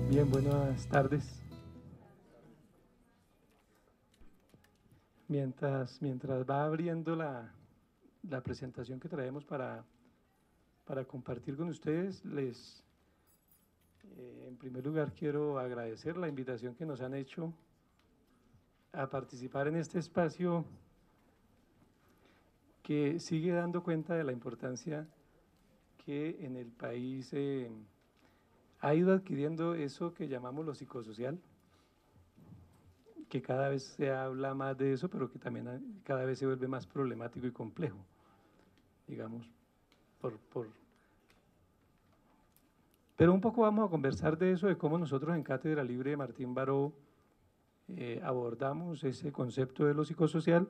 Bien, buenas tardes. Mientras va abriendo la presentación que traemos para compartir con ustedes, en primer lugar quiero agradecer la invitación que nos han hecho a participar en este espacio que sigue dando cuenta de la importancia que en el país ha ido adquiriendo eso que llamamos lo psicosocial, que cada vez se habla más de eso, pero que también cada vez se vuelve más problemático y complejo, digamos, Pero un poco vamos a conversar de eso, de cómo nosotros en Cátedra Libre de Martín Baró abordamos ese concepto de lo psicosocial,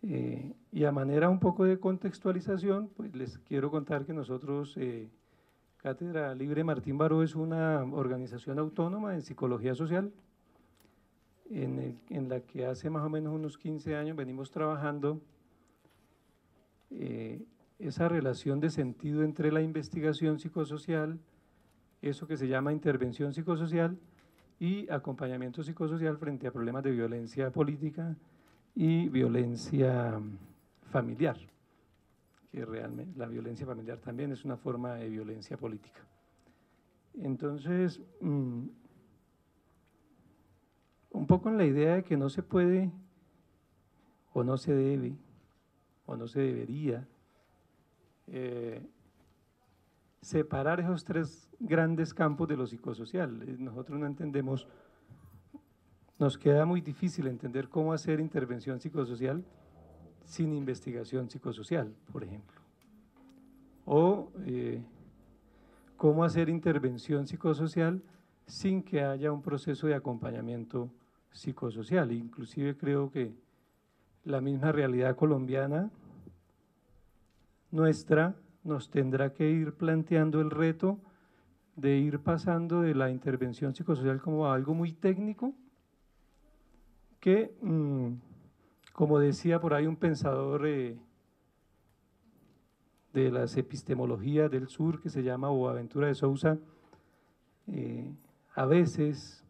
y a manera un poco de contextualización, pues les quiero contar que nosotros, Cátedra Libre Martín Baró es una organización autónoma en psicología social, en la que hace más o menos unos 15 años venimos trabajando esa relación de sentido entre la investigación psicosocial, eso que se llama intervención psicosocial, y acompañamiento psicosocial frente a problemas de violencia política y violencia familiar, que realmente la violencia familiar también es una forma de violencia política. Entonces, un poco en la idea de que no se puede o no se debe o no se debería separar esos tres grandes campos de lo psicosocial. Nosotros no entendemos, nos queda muy difícil entender cómo hacer intervención psicosocial sin investigación psicosocial, por ejemplo. O cómo hacer intervención psicosocial sin que haya un proceso de acompañamiento psicosocial. Inclusive creo que la misma realidad colombiana nuestra nos tendrá que ir planteando el reto de ir pasando de la intervención psicosocial como algo muy técnico, que, como decía por ahí un pensador de las epistemologías del sur que se llama Boaventura de Sousa, a veces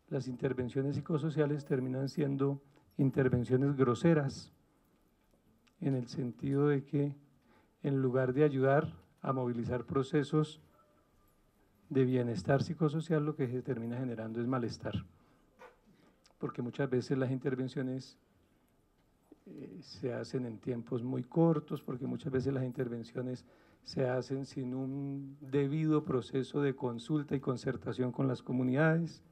las intervenciones psicosociales terminan siendo intervenciones groseras, en el sentido de que en lugar de ayudar a movilizar procesos de bienestar psicosocial, lo que se termina generando es malestar, porque muchas veces las intervenciones se hacen en tiempos muy cortos, porque muchas veces las intervenciones se hacen sin un debido proceso de consulta y concertación con las comunidades,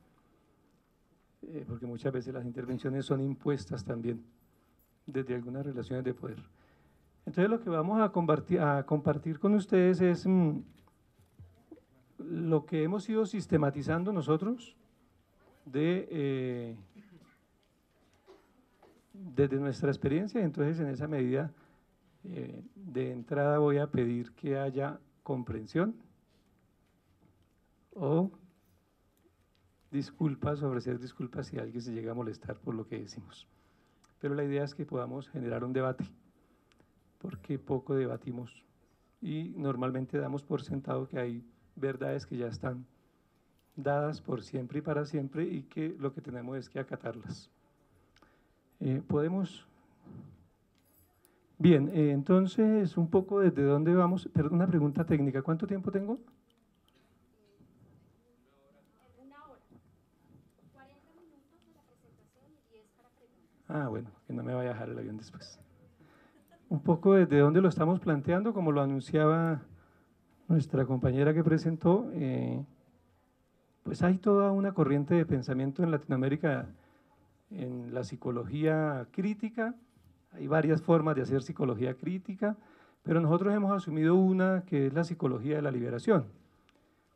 porque muchas veces las intervenciones son impuestas también desde algunas relaciones de poder. Entonces lo que vamos a compartir con ustedes es lo que hemos ido sistematizando nosotros desde nuestra experiencia. Entonces, en esa medida, de entrada voy a pedir que haya comprensión o disculpas, ofrecer disculpas si alguien se llega a molestar por lo que decimos. Pero la idea es que podamos generar un debate, porque poco debatimos y normalmente damos por sentado que hay verdades que ya están dadas por siempre y para siempre, y que lo que tenemos es que acatarlas. ¿Podemos? Bien, entonces un poco desde dónde vamos. Perdón, una pregunta técnica, ¿cuánto tiempo tengo? Una hora, 40 minutos de la presentación y 10 para preguntas. Ah, bueno, que no me vaya a dejar el avión después. Un poco desde dónde lo estamos planteando, como lo anunciaba nuestra compañera que presentó, pues hay toda una corriente de pensamiento en Latinoamérica en la psicología crítica. Hay varias formas de hacer psicología crítica, pero nosotros hemos asumido una que es la psicología de la liberación.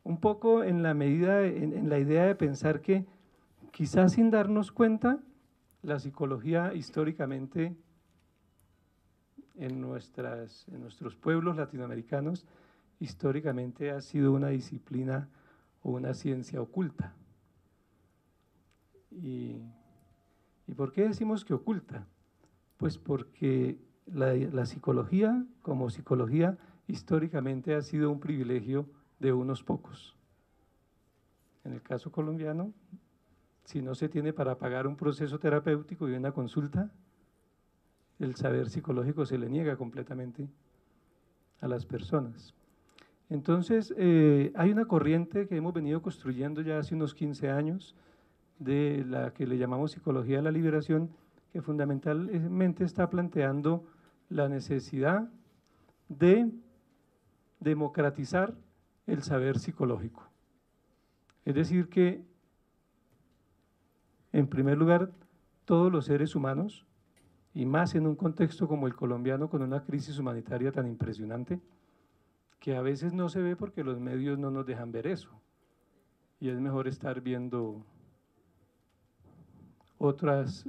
Un poco en la medida, en la idea de pensar que quizás sin darnos cuenta, la psicología históricamente en nuestros pueblos latinoamericanos, históricamente ha sido una disciplina o una ciencia oculta. ¿Y por qué decimos que oculta? Pues porque la psicología, como psicología, históricamente ha sido un privilegio de unos pocos. En el caso colombiano, si no se tiene para pagar un proceso terapéutico y una consulta, el saber psicológico se le niega completamente a las personas. Entonces, hay una corriente que hemos venido construyendo ya hace unos 15 años, de la que le llamamos psicología de la liberación, que fundamentalmente está planteando la necesidad de democratizar el saber psicológico. Es decir que, en primer lugar, todos los seres humanos, y más en un contexto como el colombiano con una crisis humanitaria tan impresionante, que a veces no se ve porque los medios no nos dejan ver eso, y es mejor estar viendo otras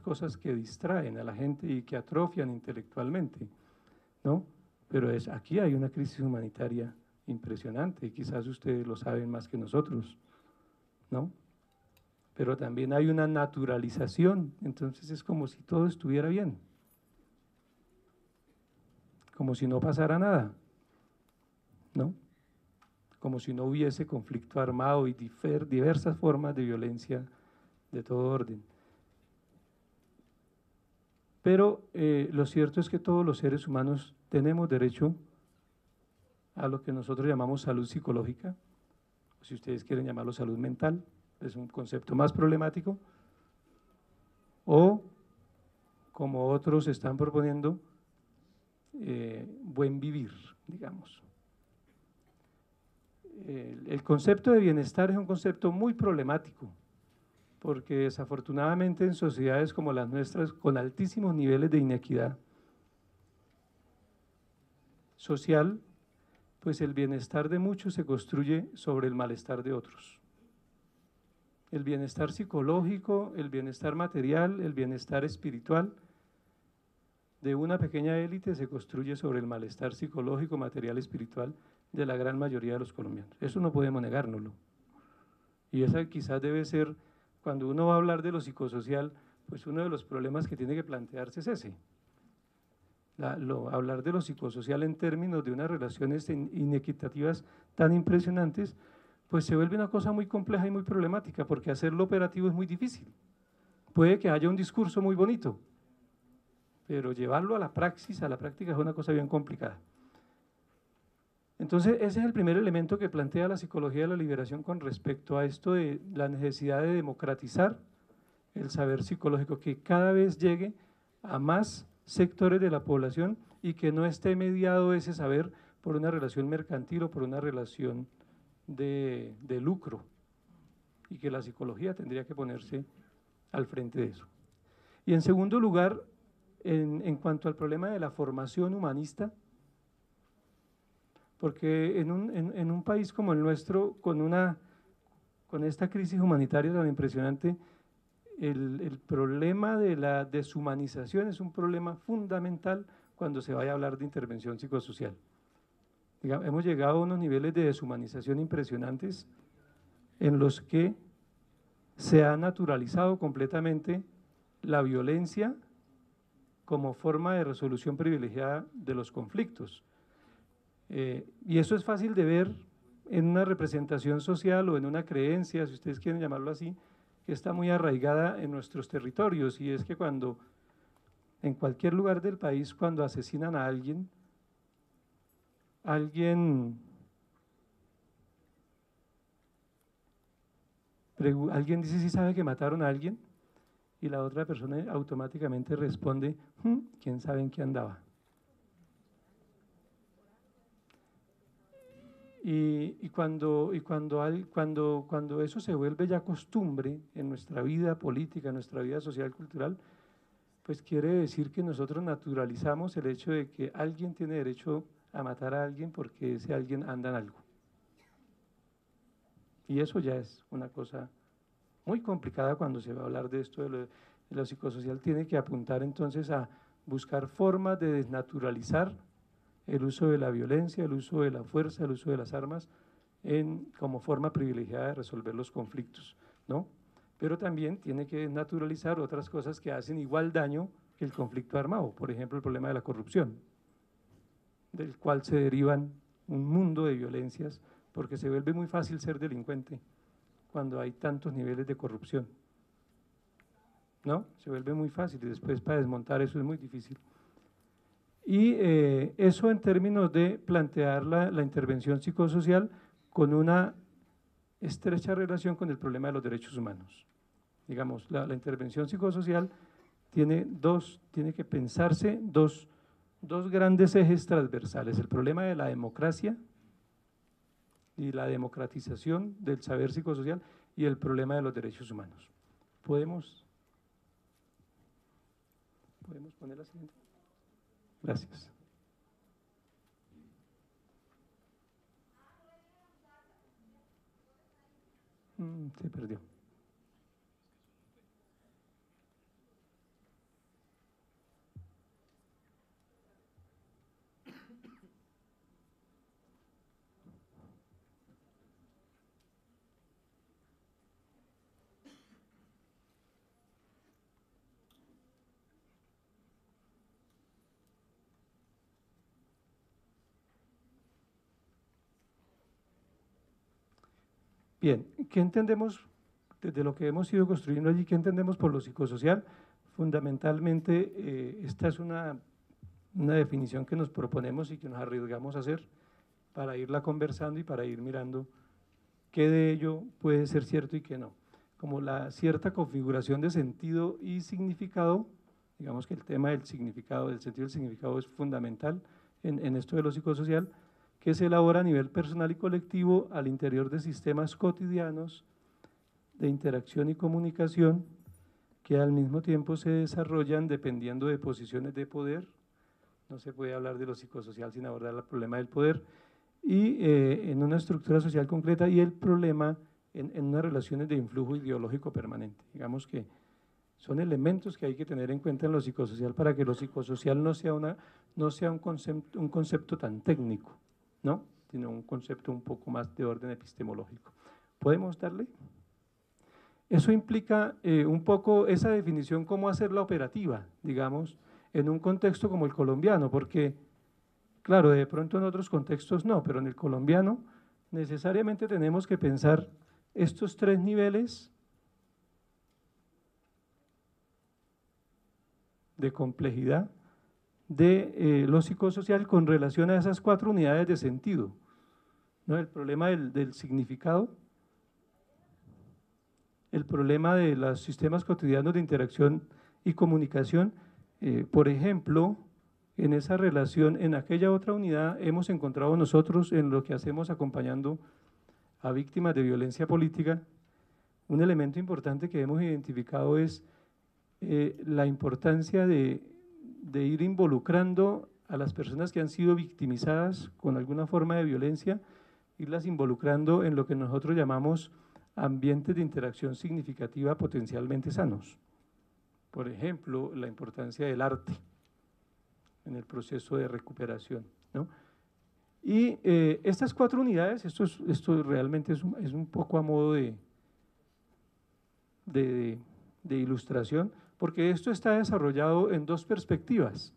cosas que distraen a la gente y que atrofian intelectualmente, ¿no? Pero aquí hay una crisis humanitaria impresionante, y quizás ustedes lo saben más que nosotros, ¿no? Pero también hay una naturalización, entonces es como si todo estuviera bien, como si no pasara nada, ¿no? Como si no hubiese conflicto armado y diversas formas de violencia de todo orden. Pero lo cierto es que todos los seres humanos tenemos derecho a lo que nosotros llamamos salud psicológica, o si ustedes quieren llamarlo salud mental, es un concepto más problemático, o como otros están proponiendo, buen vivir, digamos. El concepto de bienestar es un concepto muy problemático, porque desafortunadamente en sociedades como las nuestras, con altísimos niveles de inequidad social, pues el bienestar de muchos se construye sobre el malestar de otros. El bienestar psicológico, el bienestar material, el bienestar espiritual de una pequeña élite se construye sobre el malestar psicológico, material, espiritual de la gran mayoría de los colombianos. Eso no podemos negárnoslo. Y esa quizás debe ser, cuando uno va a hablar de lo psicosocial, pues uno de los problemas que tiene que plantearse es ese. Hablar de lo psicosocial en términos de unas relaciones inequitativas tan impresionantes, pues se vuelve una cosa muy compleja y muy problemática, porque hacerlo operativo es muy difícil. Puede que haya un discurso muy bonito, pero llevarlo a la praxis, a la práctica, es una cosa bien complicada. Entonces, ese es el primer elemento que plantea la psicología de la liberación con respecto a esto de la necesidad de democratizar el saber psicológico, que cada vez llegue a más sectores de la población y que no esté mediado ese saber por una relación mercantil o por una relación de lucro, y que la psicología tendría que ponerse al frente de eso. Y en segundo lugar, en cuanto al problema de la formación humanista, porque en un país como el nuestro, con esta crisis humanitaria tan impresionante, el problema de la deshumanización es un problema fundamental cuando se vaya a hablar de intervención psicosocial. Digamos, hemos llegado a unos niveles de deshumanización impresionantes en los que se ha naturalizado completamente la violencia como forma de resolución privilegiada de los conflictos. Y eso es fácil de ver en una representación social o en una creencia, si ustedes quieren llamarlo así, que está muy arraigada en nuestros territorios, y es que cuando, en cualquier lugar del país, cuando asesinan a alguien dice si sabe que mataron a alguien, y la otra persona automáticamente responde, ¿quién sabe en qué andaba? Y cuando eso se vuelve ya costumbre en nuestra vida política, en nuestra vida social, cultural, pues quiere decir que nosotros naturalizamos el hecho de que alguien tiene derecho a matar a alguien porque ese alguien anda en algo. Y eso ya es una cosa muy complicada cuando se va a hablar de esto de lo psicosocial. Tiene que apuntar entonces a buscar formas de desnaturalizar el uso de la violencia, el uso de la fuerza, el uso de las armas como forma privilegiada de resolver los conflictos, ¿no? Pero también tiene que naturalizar otras cosas que hacen igual daño que el conflicto armado, por ejemplo, el problema de la corrupción, del cual se derivan un mundo de violencias, porque se vuelve muy fácil ser delincuente cuando hay tantos niveles de corrupción, ¿no? Se vuelve muy fácil y después para desmontar eso es muy difícil. Y eso en términos de plantear la intervención psicosocial con una estrecha relación con el problema de los derechos humanos. Digamos, la intervención psicosocial tiene que pensarse dos grandes ejes transversales, el problema de la democracia y la democratización del saber psicosocial y el problema de los derechos humanos. ¿Podemos poner la siguiente? Gracias. Se perdió. Bien, ¿qué entendemos desde lo que hemos ido construyendo allí? ¿Qué entendemos por lo psicosocial? Fundamentalmente, esta es una definición que nos proponemos y que nos arriesgamos a hacer para irla conversando y para ir mirando qué de ello puede ser cierto y qué no. Como la cierta configuración de sentido y significado, digamos que el tema del significado, del sentido del significado es fundamental en esto de lo psicosocial, que se elabora a nivel personal y colectivo al interior de sistemas cotidianos de interacción y comunicación que al mismo tiempo se desarrollan dependiendo de posiciones de poder. No se puede hablar de lo psicosocial sin abordar el problema del poder y en una estructura social concreta y el problema en unas relaciones de influjo ideológico permanente. Digamos que son elementos que hay que tener en cuenta en lo psicosocial para que lo psicosocial no sea un concepto tan técnico, ¿no? Sino un concepto un poco más de orden epistemológico. ¿Podemos darle? Eso implica un poco esa definición, cómo hacerla operativa, digamos, en un contexto como el colombiano, porque, claro, de pronto en otros contextos no, pero en el colombiano necesariamente tenemos que pensar estos tres niveles de complejidad de lo psicosocial con relación a esas cuatro unidades de sentido, ¿no? El problema del significado, el problema de los sistemas cotidianos de interacción y comunicación. Por ejemplo, en esa relación, en aquella otra unidad, hemos encontrado nosotros en lo que hacemos acompañando a víctimas de violencia política, un elemento importante que hemos identificado es la importancia de ir involucrando a las personas que han sido victimizadas con alguna forma de violencia, irlas involucrando en lo que nosotros llamamos ambientes de interacción significativa potencialmente sanos. Por ejemplo, la importancia del arte en el proceso de recuperación, ¿no? Y estas cuatro unidades, esto realmente es un poco a modo de ilustración, porque esto está desarrollado en dos perspectivas.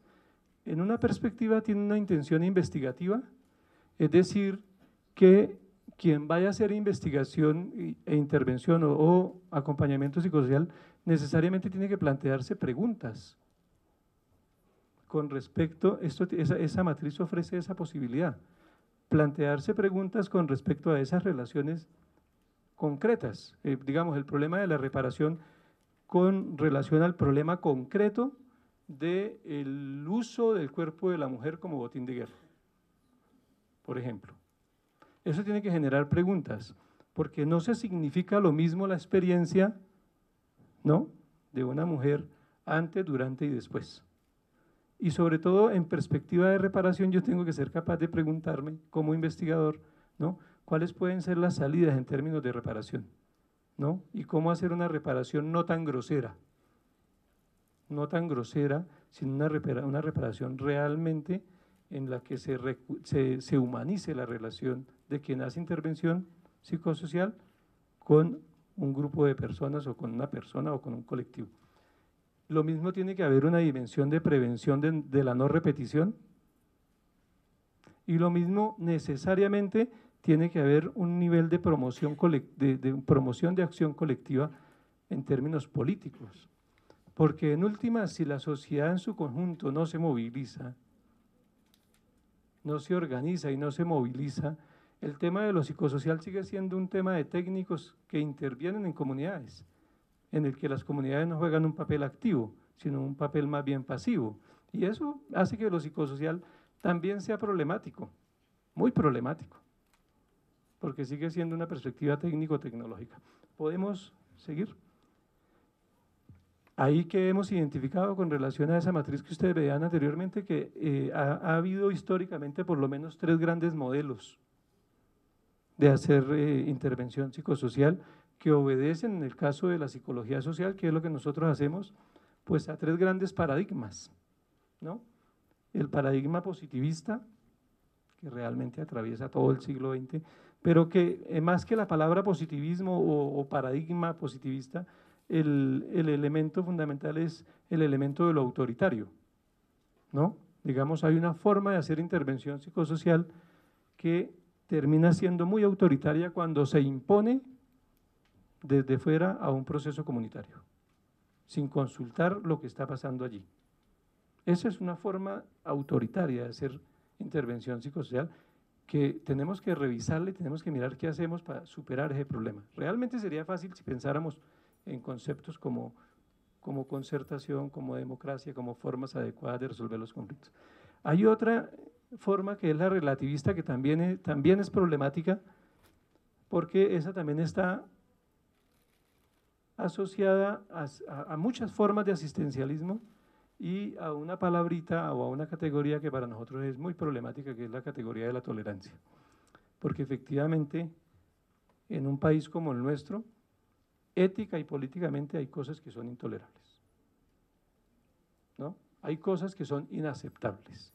En una perspectiva tiene una intención investigativa, es decir, que quien vaya a hacer investigación e intervención o acompañamiento psicosocial necesariamente tiene que plantearse preguntas con respecto, esa matriz ofrece esa posibilidad, plantearse preguntas con respecto a esas relaciones concretas, digamos el problema de la reparación con relación al problema concreto del uso del cuerpo de la mujer como botín de guerra, por ejemplo. Eso tiene que generar preguntas, porque no se significa lo mismo la experiencia, ¿no?, de una mujer antes, durante y después. Y sobre todo en perspectiva de reparación yo tengo que ser capaz de preguntarme como investigador, ¿no?, cuáles pueden ser las salidas en términos de reparación, ¿no?, y cómo hacer una reparación no tan grosera, sino una reparación realmente en la que se humanice la relación de quien hace intervención psicosocial con un grupo de personas o con una persona o con un colectivo. Lo mismo tiene que haber una dimensión de prevención de la no repetición. Y lo mismo necesariamente tiene que haber un nivel de promoción, de promoción de acción colectiva en términos políticos. Porque en últimas, si la sociedad en su conjunto no se moviliza, no se organiza y no se moviliza, el tema de lo psicosocial sigue siendo un tema de técnicos que intervienen en comunidades, en el que las comunidades no juegan un papel activo, sino un papel más bien pasivo. Y eso hace que lo psicosocial también sea problemático, muy problemático, porque sigue siendo una perspectiva técnico-tecnológica. ¿Podemos seguir? Ahí que hemos identificado con relación a esa matriz que ustedes veían anteriormente, que ha habido históricamente por lo menos 3 grandes modelos de hacer intervención psicosocial que obedecen, en el caso de la psicología social, que es lo que nosotros hacemos, pues a 3 grandes paradigmas, ¿no? El paradigma positivista, que realmente atraviesa todo el siglo XX, pero que más que la palabra positivismo o paradigma positivista, el elemento fundamental es el elemento de lo autoritario, ¿no? Digamos, hay una forma de hacer intervención psicosocial que termina siendo muy autoritaria cuando se impone desde fuera a un proceso comunitario, sin consultar lo que está pasando allí. Esa es una forma autoritaria de hacer intervención psicosocial que tenemos que revisarla y tenemos que mirar qué hacemos para superar ese problema. Realmente sería fácil si pensáramos en conceptos como concertación, como democracia, como formas adecuadas de resolver los conflictos. Hay otra forma que es la relativista, que también es problemática, porque esa también está asociada a muchas formas de asistencialismo y a una palabrita o a una categoría que para nosotros es muy problemática, que es la categoría de la tolerancia. Porque efectivamente, en un país como el nuestro, ética y políticamente hay cosas que son intolerables, ¿no? Hay cosas que son inaceptables,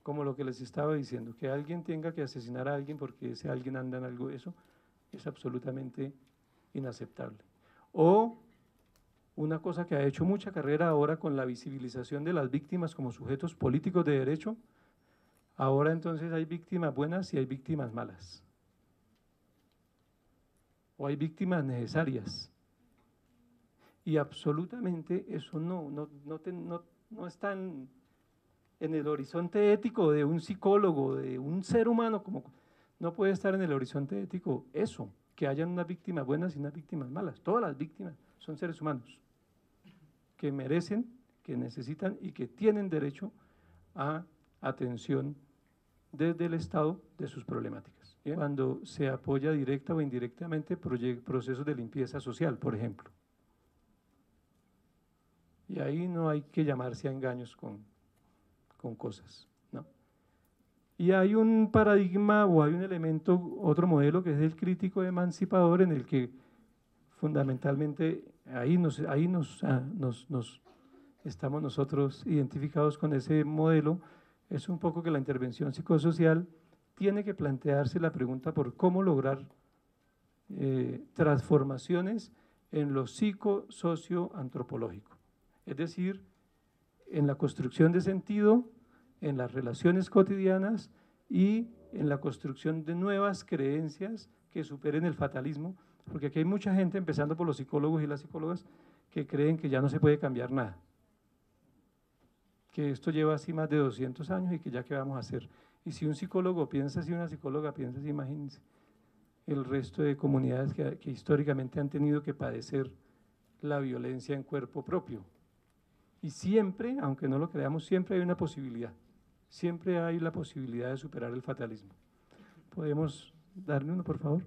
como lo que les estaba diciendo, que alguien tenga que asesinar a alguien porque ese alguien anda en algo, eso es absolutamente inaceptable. O una cosa que ha hecho mucha carrera ahora con la visibilización de las víctimas como sujetos políticos de derecho, ahora entonces hay víctimas buenas y hay víctimas malas. O hay víctimas necesarias. Y absolutamente eso no está en el horizonte ético de un psicólogo, de un ser humano, como no puede estar en el horizonte ético eso, que hayan unas víctimas buenas y unas víctimas malas. Todas las víctimas son seres humanos que merecen, que necesitan y que tienen derecho a atención desde el Estado de sus problemáticas. ¿Bien? Cuando se apoya directa o indirectamente procesos de limpieza social, por ejemplo. Y ahí no hay que llamarse a engaños con cosas, ¿no? Y hay un paradigma o hay un elemento, otro modelo que es el crítico emancipador, en el que fundamentalmente ahí estamos nosotros identificados con ese modelo. Es un poco que la intervención psicosocial tiene que plantearse la pregunta por cómo lograr transformaciones en lo psico-socio-antropológico, es decir, en la construcción de sentido, en las relaciones cotidianas y en la construcción de nuevas creencias que superen el fatalismo, porque aquí hay mucha gente, empezando por los psicólogos y las psicólogas, que creen que ya no se puede cambiar nada, que esto lleva así más de 200 años y que ya qué vamos a hacer. Y si un psicólogo piensa así, una psicóloga piensa así, imagínense el resto de comunidades que históricamente han tenido que padecer la violencia en cuerpo propio. Y siempre, aunque no lo creamos, siempre hay una posibilidad, siempre hay la posibilidad de superar el fatalismo. ¿Podemos darle uno, por favor?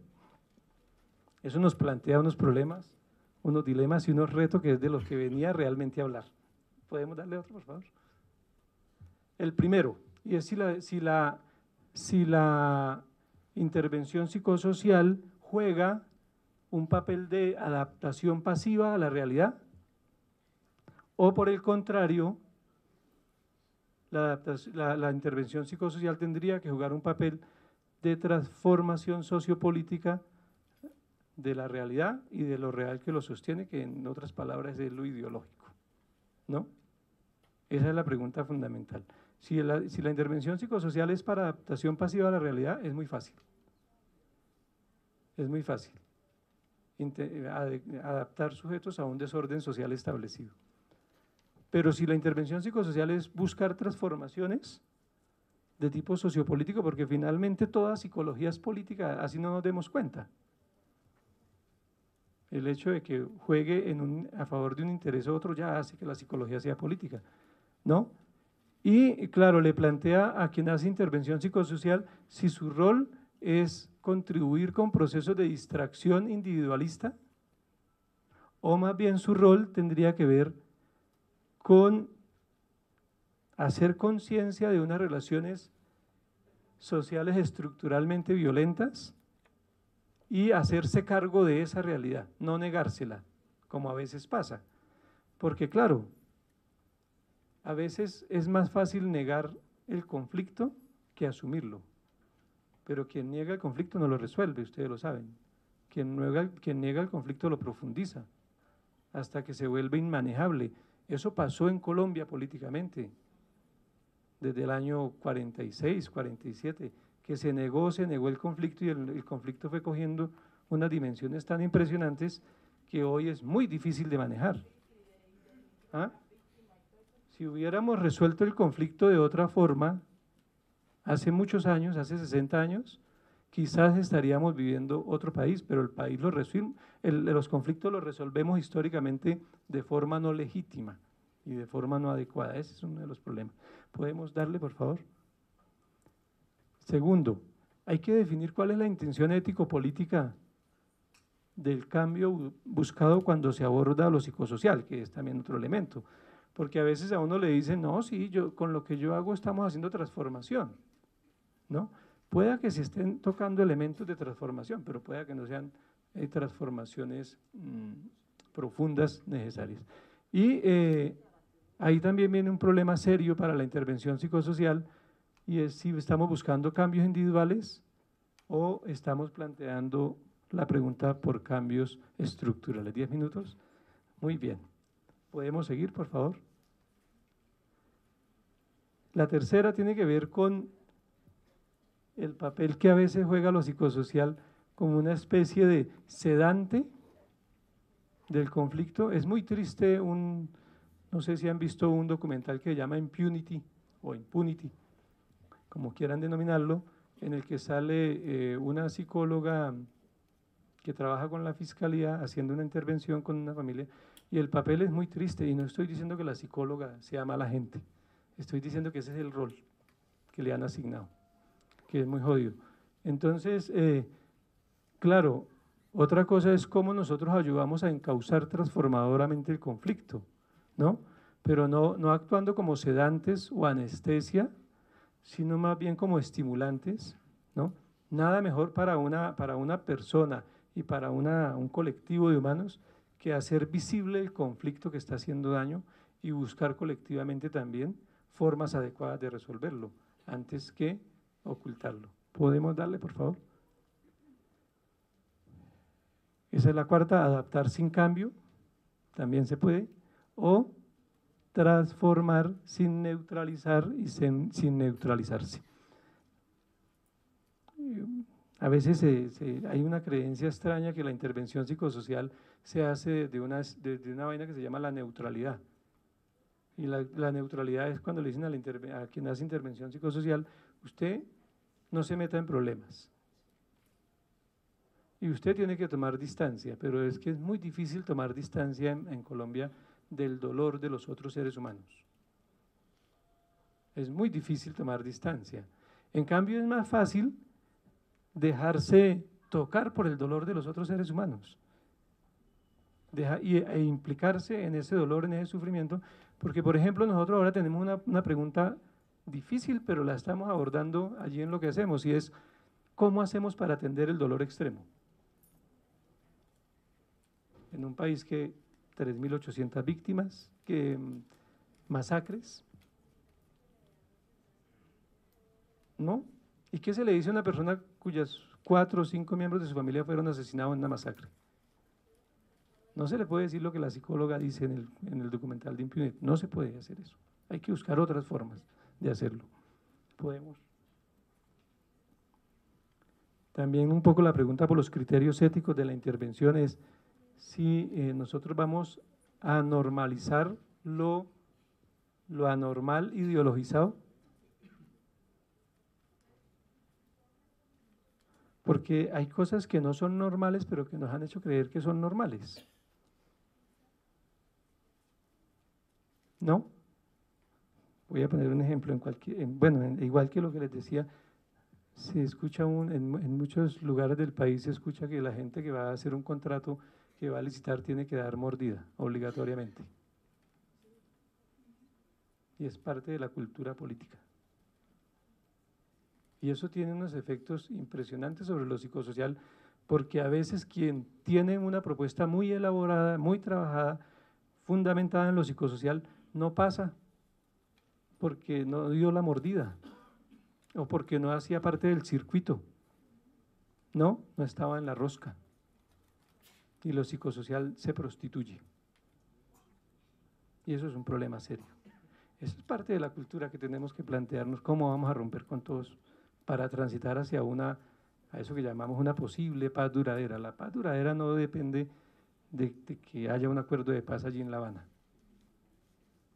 Eso nos plantea unos problemas, unos dilemas y unos retos que es de los que venía realmente a hablar. ¿Podemos darle otro, por favor? El primero, y es si la intervención psicosocial juega un papel de adaptación pasiva a la realidad, o por el contrario, la intervención psicosocial tendría que jugar un papel de transformación sociopolítica de la realidad y de lo real que lo sostiene, que en otras palabras es lo ideológico. ¿no? Esa es la pregunta fundamental. Si la intervención psicosocial es para adaptación pasiva a la realidad, es muy fácil. Es muy fácil adaptar sujetos a un desorden social establecido. Pero si la intervención psicosocial es buscar transformaciones de tipo sociopolítico, porque finalmente toda psicología es política, así no nos demos cuenta. El hecho de que juegue a favor de un interés u otro ya hace que la psicología sea política, ¿no? Y claro, le plantea a quien hace intervención psicosocial si su rol es contribuir con procesos de distracción individualista o más bien su rol tendría que ver con hacer conciencia de unas relaciones sociales estructuralmente violentas y hacerse cargo de esa realidad, no negársela, como a veces pasa. Porque claro, a veces es más fácil negar el conflicto que asumirlo. Pero quien niega el conflicto no lo resuelve, ustedes lo saben. Quien niega el conflicto lo profundiza hasta que se vuelve inmanejable. Eso pasó en Colombia políticamente, desde el año 46, 47, que se negó el conflicto y el conflicto fue cogiendo unas dimensiones tan impresionantes que hoy es muy difícil de manejar. ¿Ah? Si hubiéramos resuelto el conflicto de otra forma, hace muchos años, hace 60 años, quizás estaríamos viviendo otro país, pero el país los conflictos los resolvemos históricamente de forma no legítima y de forma no adecuada. Ese es uno de los problemas. ¿Podemos darle, por favor? Segundo, hay que definir cuál es la intención ético-política del cambio buscado cuando se aborda lo psicosocial, que es también otro elemento. Porque a veces a uno le dicen, no, sí, con lo que yo hago estamos haciendo transformación, ¿no? Pueda que se estén tocando elementos de transformación, pero pueda que no sean transformaciones profundas necesarias. Y ahí también viene un problema serio para la intervención psicosocial, y es si estamos buscando cambios individuales o estamos planteando la pregunta por cambios estructurales. 10 minutos. Muy bien. ¿Podemos seguir, por favor? La tercera tiene que ver con el papel que a veces juega lo psicosocial como una especie de sedante del conflicto. Es muy triste no sé si han visto un documental que se llama Impunity o Impunity, como quieran denominarlo, en el que sale una psicóloga que trabaja con la fiscalía haciendo una intervención con una familia, y el papel es muy triste, y no estoy diciendo que la psicóloga sea mala gente, estoy diciendo que ese es el rol que le han asignado, que es muy jodido. Entonces, claro, otra cosa es cómo nosotros ayudamos a encauzar transformadoramente el conflicto, ¿no? Pero no actuando como sedantes o anestesia, sino más bien como estimulantes, ¿no? Nada mejor para una persona y para un colectivo de humanos que hacer visible el conflicto que está haciendo daño y buscar colectivamente también formas adecuadas de resolverlo, antes que ocultarlo. ¿Podemos darle, por favor? Esa es la cuarta, adaptar sin cambio, también se puede, o transformar sin neutralizar y sin neutralizarse. A veces hay una creencia extraña que la intervención psicosocial se hace de una vaina que se llama la neutralidad. Y la neutralidad es cuando le dicen a quien hace intervención psicosocial, usted no se meta en problemas. Y usted tiene que tomar distancia, pero es que es muy difícil tomar distancia en Colombia del dolor de los otros seres humanos. Es muy difícil tomar distancia. En cambio, es más fácil dejarse tocar por el dolor de los otros seres humanos e implicarse en ese dolor, en ese sufrimiento, porque por ejemplo nosotros ahora tenemos una pregunta difícil, pero la estamos abordando allí en lo que hacemos, y es ¿cómo hacemos para atender el dolor extremo? En un país que 3.800 víctimas, que masacres, ¿no? ¿Y qué se le dice a una persona cuyos 4 o 5 miembros de su familia fueron asesinados en una masacre? No se le puede decir lo que la psicóloga dice en el documental de impunidad, no se puede hacer eso. Hay que buscar otras formas de hacerlo. Podemos. También un poco la pregunta por los criterios éticos de la intervención es si nosotros vamos a normalizar lo anormal ideologizado. Porque hay cosas que no son normales, pero que nos han hecho creer que son normales. ¿No? Voy a poner un ejemplo, igual que lo que les decía, se escucha en muchos lugares del país se escucha que la gente que va a hacer un contrato, que va a licitar, tiene que dar mordida, obligatoriamente. Y es parte de la cultura política. Y eso tiene unos efectos impresionantes sobre lo psicosocial, porque a veces quien tiene una propuesta muy elaborada, muy trabajada, fundamentada en lo psicosocial, no pasa porque no dio la mordida o porque no hacía parte del circuito, no estaba en la rosca. Y lo psicosocial se prostituye. Y eso es un problema serio. Eso es parte de la cultura que tenemos que plantearnos, cómo vamos a romper con todos para transitar hacia a eso que llamamos una posible paz duradera. La paz duradera no depende de que haya un acuerdo de paz allí en La Habana.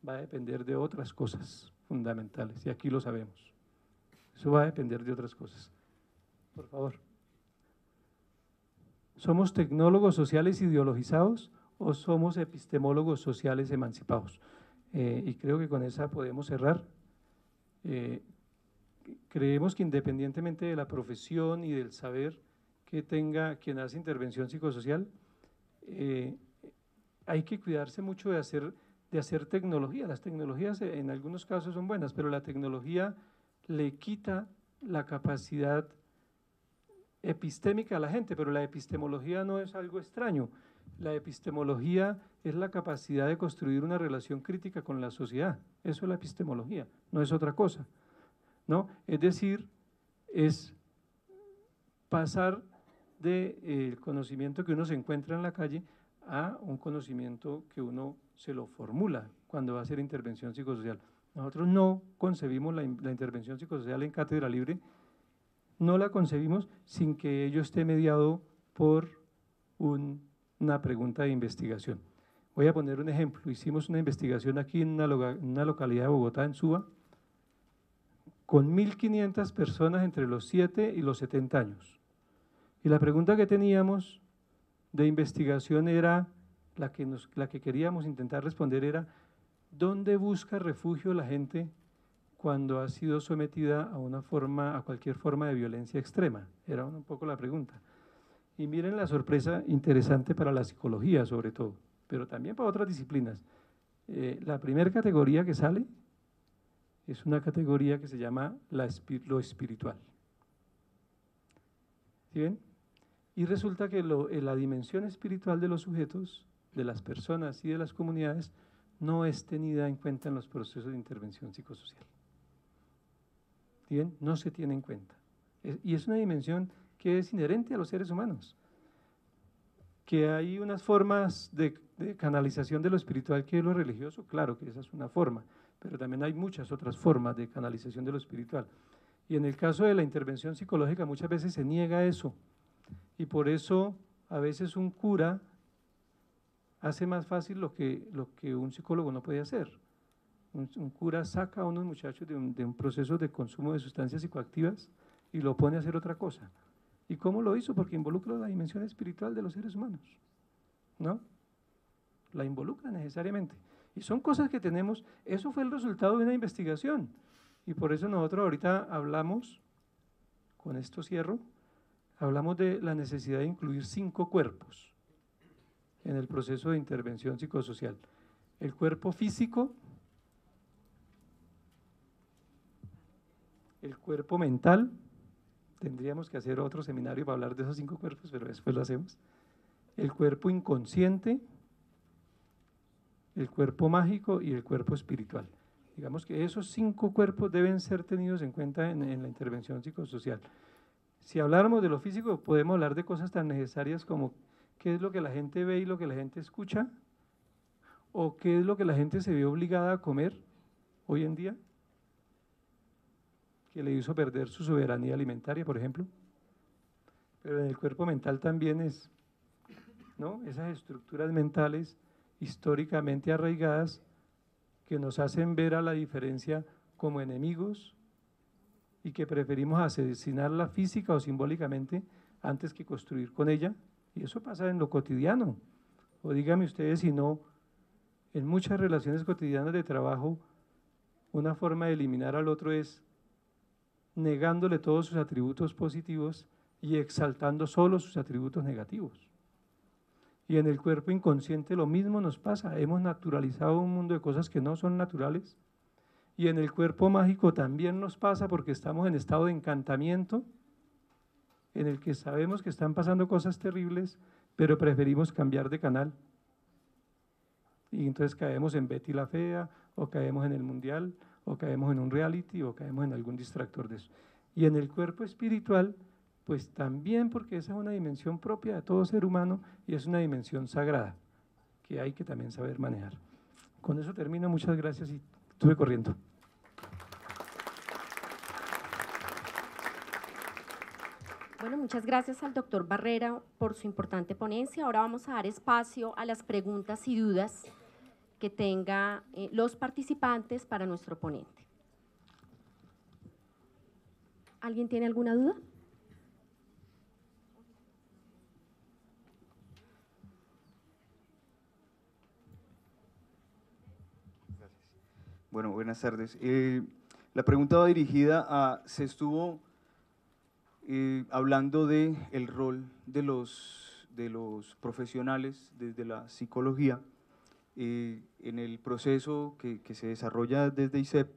Va a depender de otras cosas fundamentales, y aquí lo sabemos. Eso va a depender de otras cosas. Por favor. ¿Somos tecnólogos sociales ideologizados o somos epistemólogos sociales emancipados? Y creo que con esa podemos cerrar. Creemos que independientemente de la profesión y del saber que tenga quien hace intervención psicosocial, hay que cuidarse mucho de hacer tecnología. Las tecnologías en algunos casos son buenas, pero la tecnología le quita la capacidad epistémica a la gente, pero la epistemología no es algo extraño. La epistemología es la capacidad de construir una relación crítica con la sociedad. Eso es la epistemología, no es otra cosa, ¿no? Es decir, es pasar del conocimiento que uno se encuentra en la calle a un conocimiento que uno se lo formula cuando va a hacer intervención psicosocial. Nosotros no concebimos la intervención psicosocial en cátedra libre, no la concebimos sin que ello esté mediado por una pregunta de investigación. Voy a poner un ejemplo. Hicimos una investigación aquí en una localidad de Bogotá, en Suba, con 1.500 personas entre los 7 y los 70 años. Y la pregunta que teníamos de investigación era, la que queríamos intentar responder era, ¿dónde busca refugio la gente cuando ha sido sometida a cualquier forma de violencia extrema? Era un poco la pregunta. Y miren la sorpresa interesante para la psicología sobre todo, pero también para otras disciplinas. La primera categoría que sale es una categoría que se llama lo espiritual. ¿Sí ven? Y resulta que la dimensión espiritual de los sujetos, de las personas y de las comunidades, no es tenida en cuenta en los procesos de intervención psicosocial. ¿Sí ven? No se tiene en cuenta. Y es una dimensión que es inherente a los seres humanos. Que hay unas formas de canalización de lo espiritual que es lo religioso, claro que esa es una forma, pero también hay muchas otras formas de canalización de lo espiritual. Y en el caso de la intervención psicológica muchas veces se niega eso, y por eso a veces un cura hace más fácil lo que un psicólogo no puede hacer. Un cura saca a unos muchachos de un proceso de consumo de sustancias psicoactivas y lo pone a hacer otra cosa. ¿Y cómo lo hizo? Porque involucra la dimensión espiritual de los seres humanos, ¿no? La involucra necesariamente. Y son cosas que tenemos, eso fue el resultado de una investigación. Y por eso nosotros ahorita hablamos, con esto cierro, hablamos de la necesidad de incluir 5 cuerpos en el proceso de intervención psicosocial. El cuerpo físico, el cuerpo mental, tendríamos que hacer otro seminario para hablar de esos 5 cuerpos, pero después lo hacemos. El cuerpo inconsciente, el cuerpo mágico y el cuerpo espiritual. Digamos que esos 5 cuerpos deben ser tenidos en cuenta en la intervención psicosocial. Si habláramos de lo físico, podemos hablar de cosas tan necesarias como qué es lo que la gente ve y lo que la gente escucha, o qué es lo que la gente se ve obligada a comer hoy en día, que le hizo perder su soberanía alimentaria, por ejemplo. Pero en el cuerpo mental también es, ¿no? Esas estructuras mentales históricamente arraigadas que nos hacen ver a la diferencia como enemigos y que preferimos asesinarla física o simbólicamente antes que construir con ella. Y eso pasa en lo cotidiano. O díganme ustedes si no, en muchas relaciones cotidianas de trabajo, una forma de eliminar al otro es negándole todos sus atributos positivos y exaltando solo sus atributos negativos. Y en el cuerpo inconsciente lo mismo nos pasa, hemos naturalizado un mundo de cosas que no son naturales, y en el cuerpo mágico también nos pasa porque estamos en estado de encantamiento, en el que sabemos que están pasando cosas terribles, pero preferimos cambiar de canal. Y entonces caemos en Betty la Fea, o caemos en el Mundial, o caemos en un reality, o caemos en algún distractor de eso. Y en el cuerpo espiritual, pues también, porque esa es una dimensión propia de todo ser humano y es una dimensión sagrada que hay que también saber manejar. Con eso termino, muchas gracias y estuve corriendo. Bueno, muchas gracias al doctor Barrera por su importante ponencia. Ahora vamos a dar espacio a las preguntas y dudas que tengan los participantes para nuestro ponente. ¿Alguien tiene alguna duda? Bueno, buenas tardes. La pregunta va dirigida a, se estuvo hablando de el rol de los profesionales desde la psicología. En el proceso que se desarrolla desde ISEP,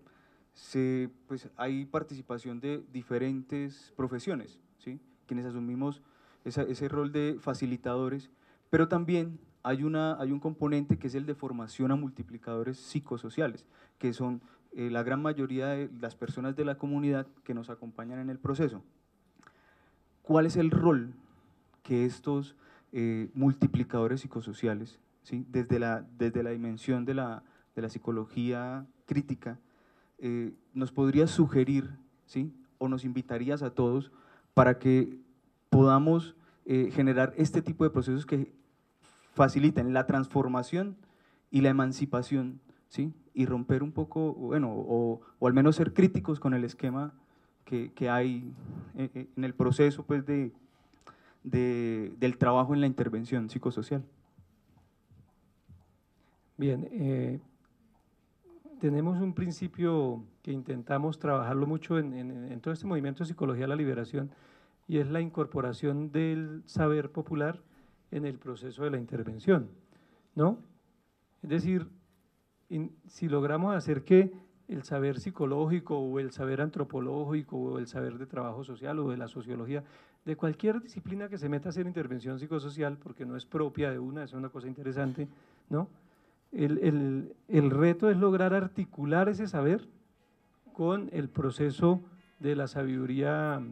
pues hay participación de diferentes profesiones, ¿sí? Quienes asumimos ese rol de facilitadores, pero también hay un componente que es el de formación a multiplicadores psicosociales, que son la gran mayoría de las personas de la comunidad que nos acompañan en el proceso. ¿Cuál es el rol que estos multiplicadores psicosociales, ¿sí? desde la dimensión de la psicología crítica, nos podría sugerir, ¿sí? o nos invitarías a todos para que podamos generar este tipo de procesos que faciliten la transformación y la emancipación, ¿sí? y romper un poco, bueno, o al menos ser críticos con el esquema que hay en el proceso pues, del trabajo en la intervención psicosocial? Bien, tenemos un principio que intentamos trabajarlo mucho en todo este movimiento de Psicología de la Liberación, y es la incorporación del saber popular en el proceso de la intervención, ¿no? Es decir, si logramos hacer que el saber psicológico o el saber antropológico o el saber de trabajo social o de la sociología, de cualquier disciplina que se meta a hacer intervención psicosocial, porque no es propia de una, es una cosa interesante, ¿no? El reto es lograr articular ese saber con el proceso de la sabiduría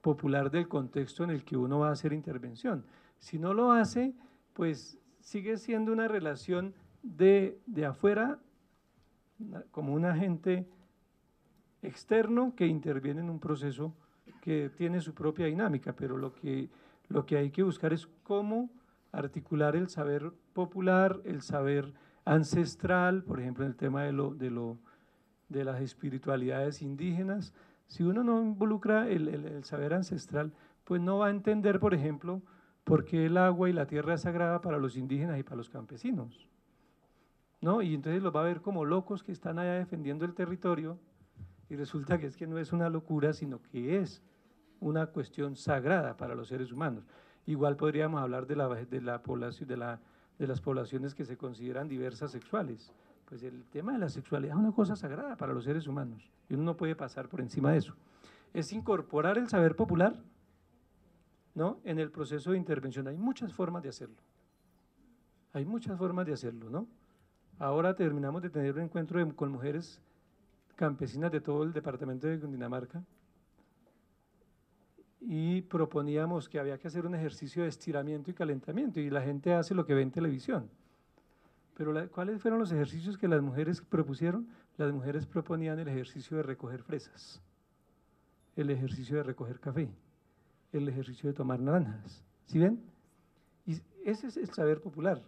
popular del contexto en el que uno va a hacer intervención. Si no lo hace, pues sigue siendo una relación de afuera, como un agente externo que interviene en un proceso que tiene su propia dinámica, pero lo que hay que buscar es cómo articular el saber popular, el saber ancestral, por ejemplo, en el tema de las espiritualidades indígenas. Si uno no involucra el saber ancestral, pues no va a entender, por ejemplo, por qué el agua y la tierra es sagrada para los indígenas y para los campesinos, ¿no? Y entonces los va a ver como locos que están allá defendiendo el territorio, y resulta que es que no es una locura, sino que es una cuestión sagrada para los seres humanos. Igual podríamos hablar de la población, de las poblaciones que se consideran diversas sexuales. Pues el tema de la sexualidad es una cosa sagrada para los seres humanos y uno no puede pasar por encima de eso. Es incorporar el saber popular, ¿no? en el proceso de intervención. Hay muchas formas de hacerlo. Hay muchas formas de hacerlo, ¿no? Ahora terminamos de tener un encuentro con mujeres campesinas de todo el departamento de Cundinamarca, y proponíamos que había que hacer un ejercicio de estiramiento y calentamiento, y la gente hace lo que ve en televisión. Pero ¿cuáles fueron los ejercicios que las mujeres propusieron? Las mujeres proponían el ejercicio de recoger fresas, el ejercicio de recoger café, el ejercicio de tomar naranjas. ¿Sí ven? Y ese es el saber popular,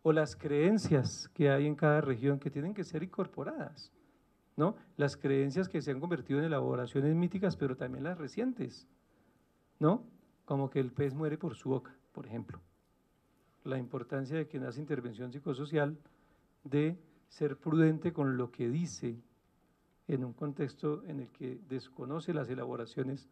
o las creencias que hay en cada región que tienen que ser incorporadas, ¿no? Las creencias que se han convertido en elaboraciones míticas, pero también las recientes, ¿no? Como que el pez muere por su boca, por ejemplo. La importancia de quien hace intervención psicosocial de ser prudente con lo que dice en un contexto en el que desconoce las elaboraciones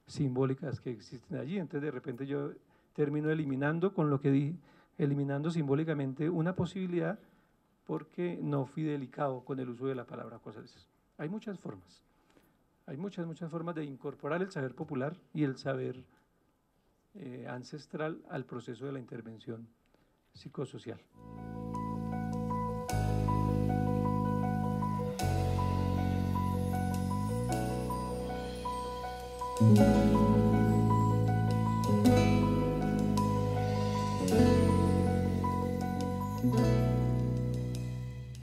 simbólicas que existen allí. Entonces de repente yo termino eliminando con lo que dije, eliminando simbólicamente una posibilidad porque no fui delicado con el uso de la palabra cosas de esas. Hay muchas formas, hay muchas formas de incorporar el saber popular y el saber ancestral al proceso de la intervención psicosocial.